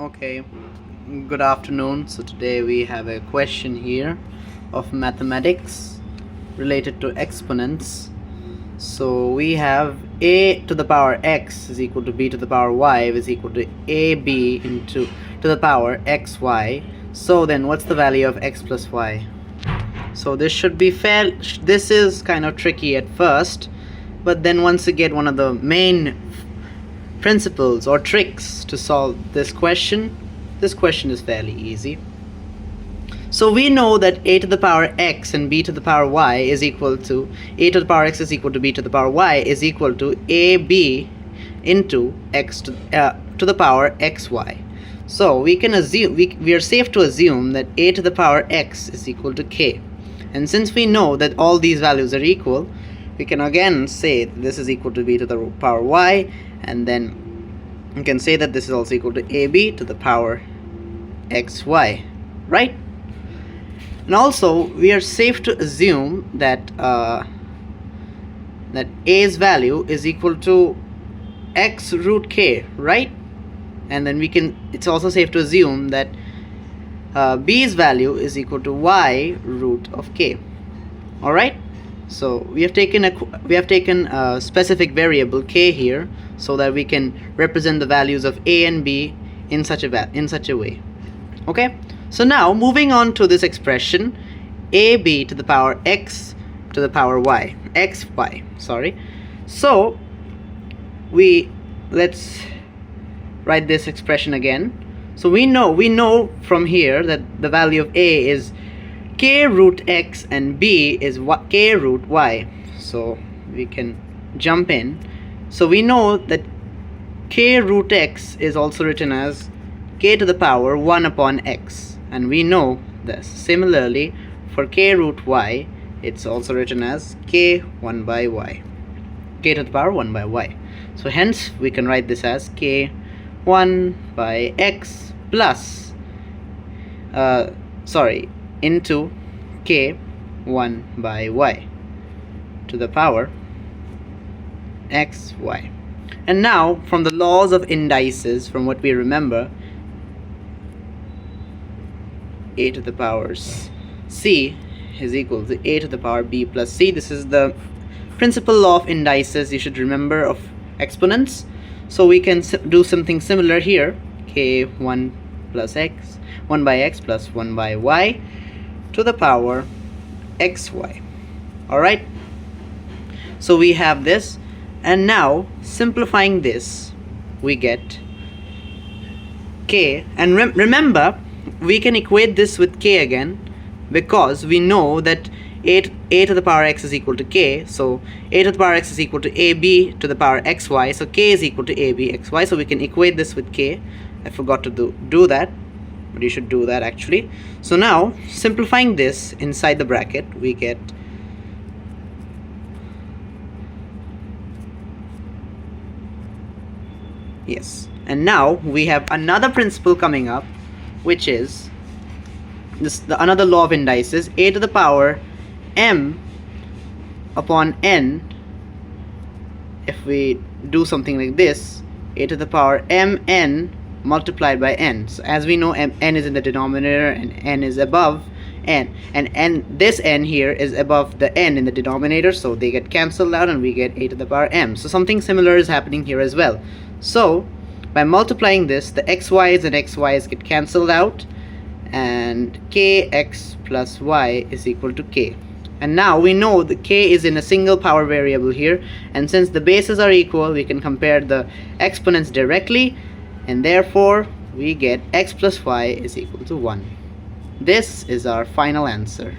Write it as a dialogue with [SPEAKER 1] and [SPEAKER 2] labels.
[SPEAKER 1] Okay, good afternoon. So today we have a question here of mathematics related to exponents. So we have a to the power x is equal to b to the power y is equal to ab into to the power xy. So then what's the value of x plus y? So this should be fair. This is kind of tricky at first, but then once you get one of the main principles or tricks to solve this question is fairly easy. So we know that a to the power x and b to the power y is equal to a to the power x is equal to b to the power y is equal to ab into x to the power xy. So we can assume we are safe to assume that a to the power x is equal to k, and since we know that all these values are equal, we can again say that this is equal to b to the power y, and then you can say that this is also equal to ab to the power xy, right? And also we are safe to assume that that a's value is equal to x root k, right? And then it's also safe to assume that b's value is equal to y root of k. All right, so we have taken a specific variable k here so that we can represent the values of a and b in such a way. Okay, so now moving on to this expression ab to the power x to the power y, xy, sorry. So let's write this expression again. So we know from here that the value of a is k root x and b is k root y. So we can jump in. So we know that k root x is also written as k to the power 1 upon x, and we know this. Similarly, for k root y, it's also written as k 1 by y, k to the power 1 by y. So hence we can write this as k 1 by x plus into k 1 by y to the power xy. And now from the laws of indices, from what we remember, a to the power c is equal to a to the power b plus c. This is the principal law of indices you should remember of exponents. So we can do something similar here, k 1 plus x 1 by x plus 1 by y to the power xy. All right, so we have this, and now simplifying this we get k, and remember we can equate this with k again, because we know that a to the power x is equal to k. So a to the power x is equal to ab to the power xy, so k is equal to ab xy. So we can equate this with k. I forgot to do that, but you should do that actually. So now simplifying this inside the bracket, we get yes. And now we have another principle coming up, which is another law of indices, a to the power m upon n. If we do something like this, a to the power mn multiplied by n. So as we know, n is in the denominator and n is above n, and this n here is above the n in the denominator, so they get cancelled out and we get a to the power m. So something similar is happening here as well. So by multiplying this, the xy's and xy's get cancelled out, and kx plus y is equal to k. And now we know the k is in a single power variable here, and since the bases are equal, we can compare the exponents directly, and therefore we get x plus y is equal to 1. This is our final answer.